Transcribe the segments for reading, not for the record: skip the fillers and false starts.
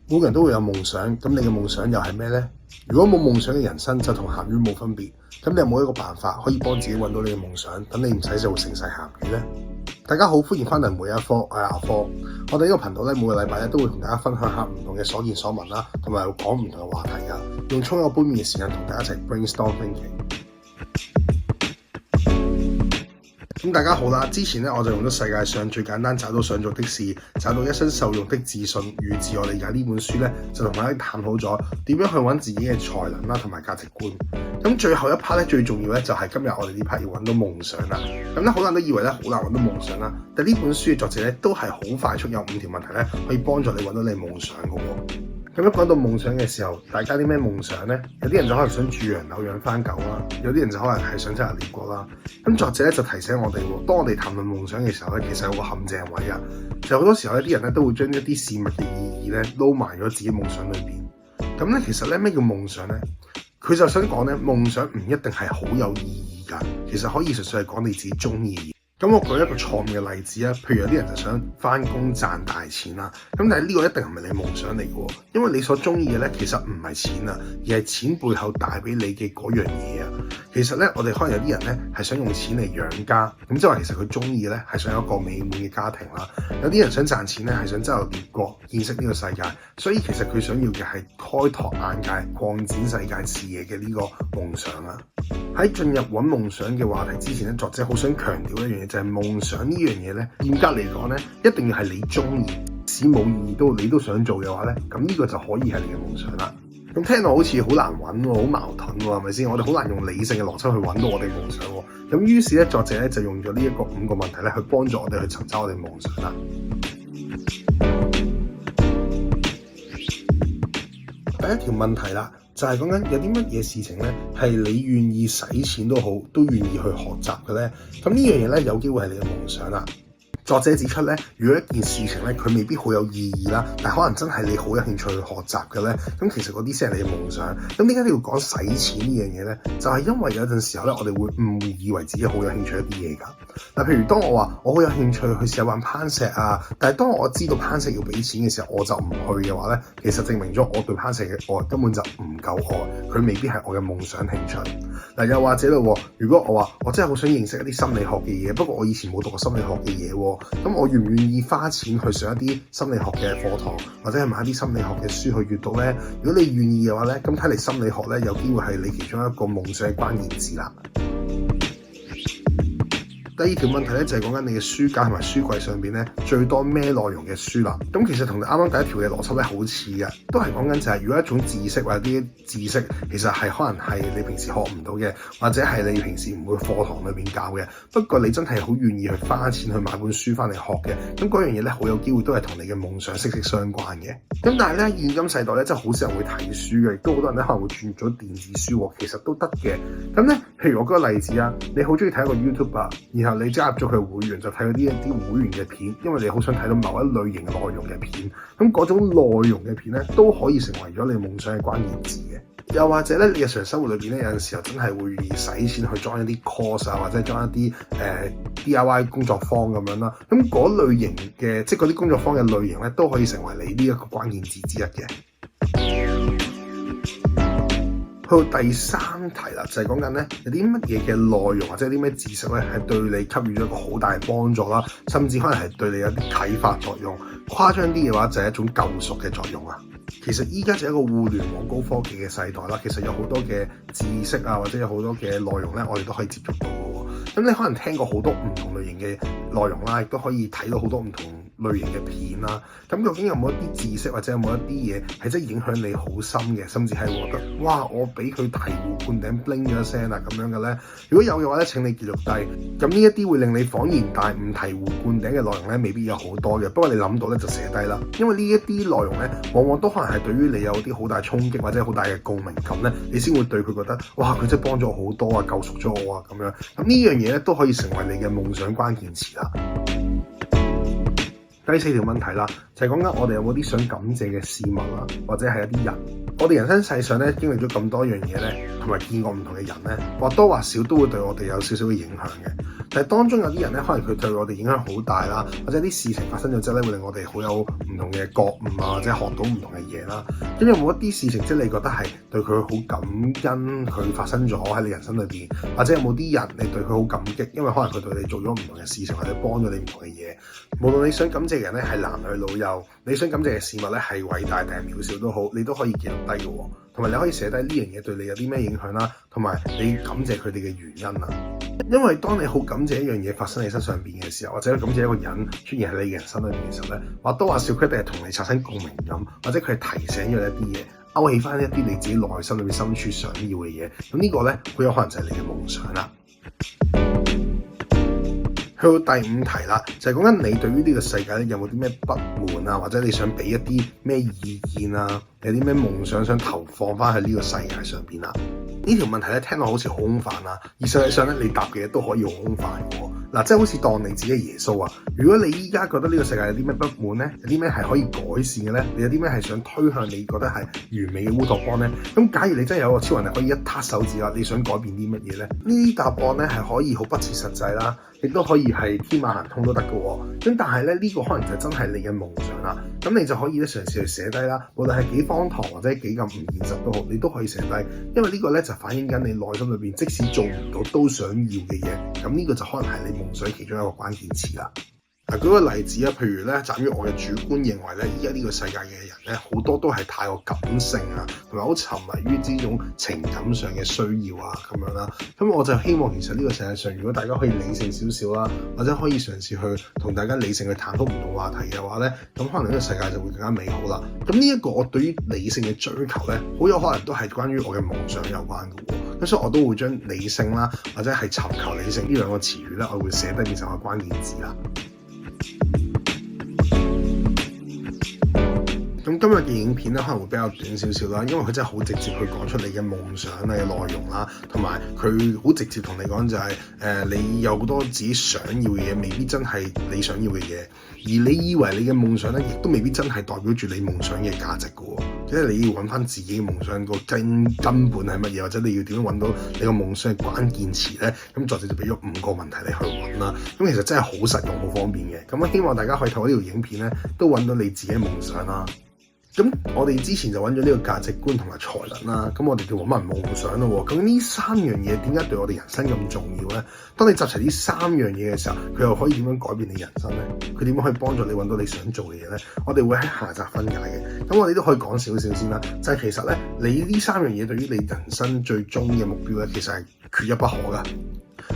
每個人都會有夢想，咁你嘅夢想又係咩呢？如果冇夢想嘅人生就同鹹魚冇分別，咁你有冇一個辦法可以幫自己揾到你嘅夢想，等你唔使做成世鹹魚呢？大家好，歡迎翻嚟每一科，我係阿科。我哋呢個頻道咧，每個禮拜咧都會同大家分享下唔同嘅所見所聞啦，同埋講唔同嘅話題噶，用沖一個杯麵嘅時間同大家一齊 brainstorm thinking。咁大家好啦，之前咧我就用咗世界上最簡單找到想做的事，找到一生受用的自信與自我理解呢本書咧，就同大家探討咗點樣去揾自己嘅才能啦，同埋價值觀。咁最後一 part 咧，最重要咧就係今日我哋呢 part 要揾到夢想啦。咁咧好多人都以為咧好難揾到夢想啦，但呢本書嘅作者咧都係好快速有5條問題咧，可以幫助你揾到你夢想嘅喎。咁一講到夢想嘅時候，大家啲咩夢想呢？有啲人就可能想住洋樓養番狗啦，有啲人就可能係想周遊列國啦。咁作者咧就提醒我哋喎，當我哋談論夢想嘅時候咧，其實有個陷阱位啊。就好多時候咧，啲人咧都會將一啲事物嘅意義咧撈埋咗自己夢想裏邊。咁咧其實咧咩叫夢想咧？佢就想講咧，夢想唔一定係好有意義㗎，其實可以純粹係講你自己中意嘅嘢。咁我舉一個錯誤嘅例子啊，譬如有啲人就想返工賺大錢啦，咁但係呢個一定唔係你夢想嚟嘅喎，因為你所中意嘅咧其實唔係錢啊，而係錢背後帶俾你嘅嗰樣嘢啊。其實咧，我哋可能有啲人咧係想用錢嚟養家，咁即係話其實佢中意嘅咧係想有一個美滿嘅家庭啦。有啲人想賺錢咧係想周遊列國見識呢個世界，所以其實佢想要嘅係開拓眼界、擴展世界視野嘅呢個夢想啊。喺進入揾夢想嘅話題之前咧，作者好想強調一樣嘢，就係夢想呢樣嘢咧，嚴格嚟講咧，一定要係你中意，使冇意義你都想做嘅話咧，咁呢個就可以係你嘅夢想啦。咁聽到好似好難揾喎，好矛盾喎，係咪先？我哋好難用理性嘅邏輯去揾到我哋夢想喎。咁於是咧，作者咧就用咗呢一個5個問題咧，去幫助我哋去尋找我哋夢想啦。第一條問題啦，就係講緊有啲乜嘢事情咧，係你願意使錢都好，都願意去學習嘅咧。咁呢樣嘢咧，有機會係你嘅夢想啦。作者指出咧，如果一件事情咧，佢未必好有意義啦，但可能真係你好有興趣去學習嘅咧，咁其實嗰啲先係你嘅夢想。咁點解你要講使錢呢樣嘢咧？就係因為有陣時候咧，我哋會誤以為自己好有興趣一啲嘢㗎。嗱，譬如當我話我好有興趣去試下玩攀石啊，但係當我知道攀石要俾錢嘅時候，我就唔去嘅話咧，其實證明咗我對攀石嘅愛根本就唔夠愛，佢未必係我嘅夢想興趣。嗱，又或者嘞，如果我話我真係好想認識一啲心理學嘅嘢，不過我以前冇讀過心理學嘅嘢喎，咁我願唔願意花錢去上一啲心理學嘅課堂，或者係買啲心理學嘅書去閱讀呢？如果你願意嘅話呢，咁睇嚟心理學呢，有機會係你其中一個夢想嘅關鍵字啦。第二條問題咧就係講緊你嘅書架同埋書櫃上邊咧最多咩內容嘅書啦。咁其實同你啱啱第一條嘅邏輯咧好似嘅，都係講緊就係如果一種知識或者啲知識其實係可能係你平時學唔到嘅，或者係你平時唔會課堂裏邊教嘅，不過你真係好願意去花錢去買本書翻嚟學嘅，咁嗰樣嘢咧好有機會都係同你嘅夢想息息相關嘅。咁但係咧現今世代咧真係好少人會睇書嘅，亦都好多人咧可能會轉咗電子書喎，其實都得嘅。咁咧譬如我舉個例子啊，你好中意睇一個 YouTuber，然後你加入咗佢會員就睇嗰啲一啲會員嘅片，因為你好想睇到某一類型嘅內容嘅片，咁嗰種內容嘅片咧都可以成為咗你夢想嘅關鍵字嘅。又或者咧，你日常生活裏邊咧有陣時候真係會願意使錢去裝一啲 course 啊，或者裝一啲DIY 工作坊咁樣啦。咁嗰類型嘅，即係嗰啲工作坊嘅類型咧，都可以成為你呢一個關鍵字之一嘅。去到第三題啦，就係講緊咧有啲乜嘢嘅內容或者有啲咩知識咧係對你給予咗一個好大嘅幫助啦，甚至可能係對你有啲啟發作用。誇張啲嘅話就係一種救贖嘅作用啊。其實依家就係一個互聯網高科技嘅世代啦，其實有好多嘅知識啊，或者有好多嘅內容咧，我哋都可以接觸到嘅喎。咁你可能聽過好多唔同類型嘅內容啦，亦都可以睇到好多唔同類型嘅片啦。咁究竟有冇一啲知識或者有冇一啲嘢係真係影響你好深嘅，甚至係覺得哇我俾佢醍醐灌頂 bling 咗一聲啊咁樣嘅咧？如果有嘅話咧，請你記錄低。咁呢一啲會令你恍然大悟、醍醐灌頂嘅內容咧，未必有好多嘅。不過你諗到咧就寫低啦，因為呢一啲內容咧，往往都可能係對於你有啲好大衝擊或者好大嘅共鳴感咧，你先會對佢覺得哇佢真係幫咗我好多啊，救贖咗我啊咁樣。咁呢樣嘢咧都可以成為你嘅夢想關鍵詞啦。第4條問題啦，就係講緊我哋有冇啲想感謝嘅事物啦，或者係一啲人。我哋人生世上咧經歷咗咁多樣嘢咧，同埋見過唔同嘅人咧，或多或少都會對我哋有少少嘅影響嘅。但係當中有啲人咧，可能佢對我哋影響好大啦，或者啲事情發生咗之後咧，會令我哋好有唔同嘅覺悟啊，或者學到唔同嘅嘢啦。咁有冇一啲事情即係你覺得係對佢好感恩，佢發生咗喺你人生裏邊，或者有冇啲人你對佢好感激，因為可能佢對你做咗唔同嘅事情，或者幫咗你唔同嘅嘢。無論你想感謝嘅人咧係男女老幼，你想感謝嘅事物咧係偉大定係渺小都好，你都可以記錄低嘅喎。同埋你可以寫低呢樣嘢對你有啲咩影響啦，同埋你感謝佢哋嘅原因啊。因為當你好感謝一樣嘢發生喺身上邊嘅時候，或者感謝一個人出現喺你嘅人生裏邊嘅時候咧，或多或少佢一定係同你產生共鳴感，或者佢係提醒咗你一啲嘢，勾起翻一啲你自己內心裏邊深處想要嘅嘢。咁呢個咧，好有可能就係你嘅夢想啦。去到第5題啦，就係講緊你對於呢個世界咧有冇啲咩不滿啊，或者你想俾一啲咩意見啊，有啲咩夢想投放翻喺呢個世界上邊啊？呢條問題咧聽落好似好空泛啦，而實際上咧你答嘅嘢都可以好空泛嘅喎。嗱，即係好似當你自己係耶穌啊！如果你依家覺得呢個世界有啲咩不滿咧，有啲咩係可以改善嘅咧，你有啲咩係想推向你覺得係完美嘅烏托邦咧？咁假如你真係有個超能力可以一撻手指啦，你想改變啲乜嘢咧？呢啲答案咧係可以好不切實際啦，亦都可以係天馬行空都得嘅喎。咁但係咧呢個可能就真係你嘅夢想啦。咁你就可以咧嘗試去寫低啦，無論係幾荒唐或者幾咁唔現實都好，你都可以寫低，因為呢個咧就反映緊你內心裏邊即使做唔到都想要嘅嘢。咁呢個就可能係你夢想其中一個關鍵詞啦。嗱，舉個例子啊，譬如咧，站於我嘅主觀認為咧，依家呢個世界嘅人咧，好多都係太過感性啊，同埋好沉迷於呢種情感上嘅需要啊，咁樣啦。咁我就希望其實呢個世界上，如果大家可以理性少少啦，或者可以嘗試去同大家理性去探討唔同話題嘅話咧，咁可能呢個世界就會更加美好啦。咁呢一個我對於理性嘅追求咧，好有可能都係關於我嘅夢想有關嘅喎。咁所以我都會將理性啦，或者係尋求理性呢兩個詞語咧，我會寫低變成個關鍵字啦。咁今日嘅影片咧可能會比較短少少啦，因為佢真係好直接去講出你嘅夢想嘅內容啦，同埋佢好直接同你講就係你有好多自己想要嘅嘢，未必真係你想要嘅嘢，而你以為你嘅夢想咧，亦都未必真係代表住你夢想嘅價值嘅喎，即係你要揾翻自己嘅夢想個根本係乜嘢，或者你要點樣揾到你個夢想嘅關鍵詞咧？咁作者就俾咗5個問題你去揾啦。咁其實真係好實用、好方便嘅。咁希望大家可以透過呢條影片咧，都揾到你自己嘅夢想啦。咁我哋之前就揾咗呢個價值觀同埋才能啦，咁我哋就揾埋夢想咯喎。咁呢3樣嘢點解對我哋人生咁重要咧？當你集齊呢3樣嘢嘅時候，佢又可以點樣改變你人生咧？佢點樣可以幫助你揾到你想做嘅嘢咧？我哋會喺下集分解嘅。咁我哋都可以講少少先啦，就係其實咧，你呢3樣嘢對於你人生最終嘅目標咧，其實係缺一不可噶。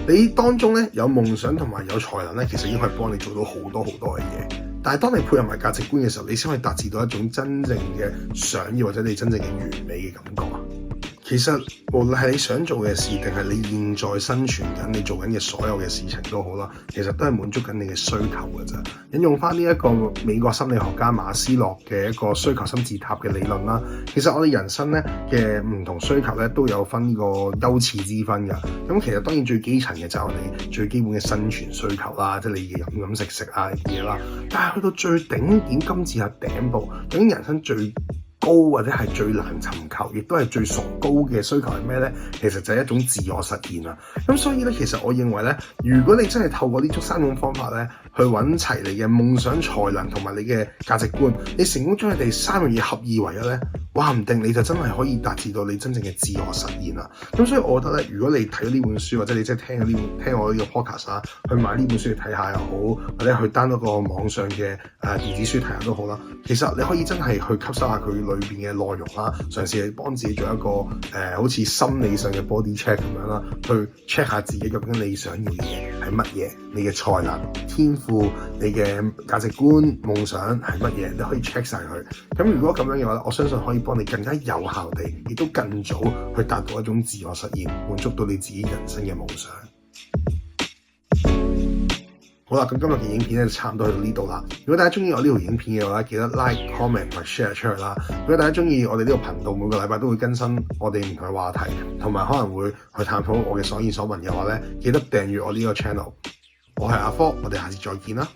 你當中咧有夢想同埋有才能咧，其實已經可以幫你做到好多嘅嘢。但係當你配合埋價值觀嘅時候，你先可以達至到一種真正嘅想要或者你真正嘅完美嘅感覺啊！其實無論係你想做嘅事，定係你現在生存緊你做緊嘅所有嘅事情都好啦，其實都係滿足緊你嘅需求嘅啫。引用翻呢一個美國心理學家馬斯洛嘅一個需求金字塔嘅理論啦，其實我哋人生咧嘅唔同需求咧都有分呢個優次之分㗎。咁其實當然最基層嘅就係我哋最基本嘅生存需求啦，即係你嘅飲食啊啲嘢啦。但係去到最頂點金字塔頂部，究竟人生最高或者係最難尋求，亦都係最崇高嘅需求係咩咧？其實就係一種自我實現啦。咁所以咧，其實我認為咧，如果你真係透過呢3種方法咧，去揾齊你嘅夢想、才能同埋你嘅價值觀，你成功將你哋3樣嘢合二為一咧，話唔定你就真係可以達至到你真正嘅自我實現啦。咁所以我覺得咧，如果你睇咗呢本書，或者你真係聽我呢個 podcast 啊，去買呢本書嚟睇下又好，或者去 download個網上嘅電子書睇下都好啦。其實你可以真係去吸收下佢裏邊嘅內容啦，嘗試去幫自己做一個好似心理上嘅 body check 咁樣啦，去 check 下自己究竟你想要嘅嘢係乜嘢，你嘅才能、天賦、你嘅價值觀、夢想係乜嘢，你可以 check 晒佢。咁如果咁樣嘅話，我相信可以幫你更加有效地，亦都更早去達到一種自我實現，滿足到你自己人生嘅夢想。好啦，咁今日嘅影片咧就差唔多去到呢度啦。如果大家中意我呢條影片嘅話，記得 like、comment 同埋 share 出去啦。如果大家中意我哋呢個頻道，每個禮拜都會更新我哋唔同嘅話題，同埋可能會去探討我嘅所見所聞嘅話咧，記得訂閱我呢個 channel。我係阿科，我哋下次再見啦。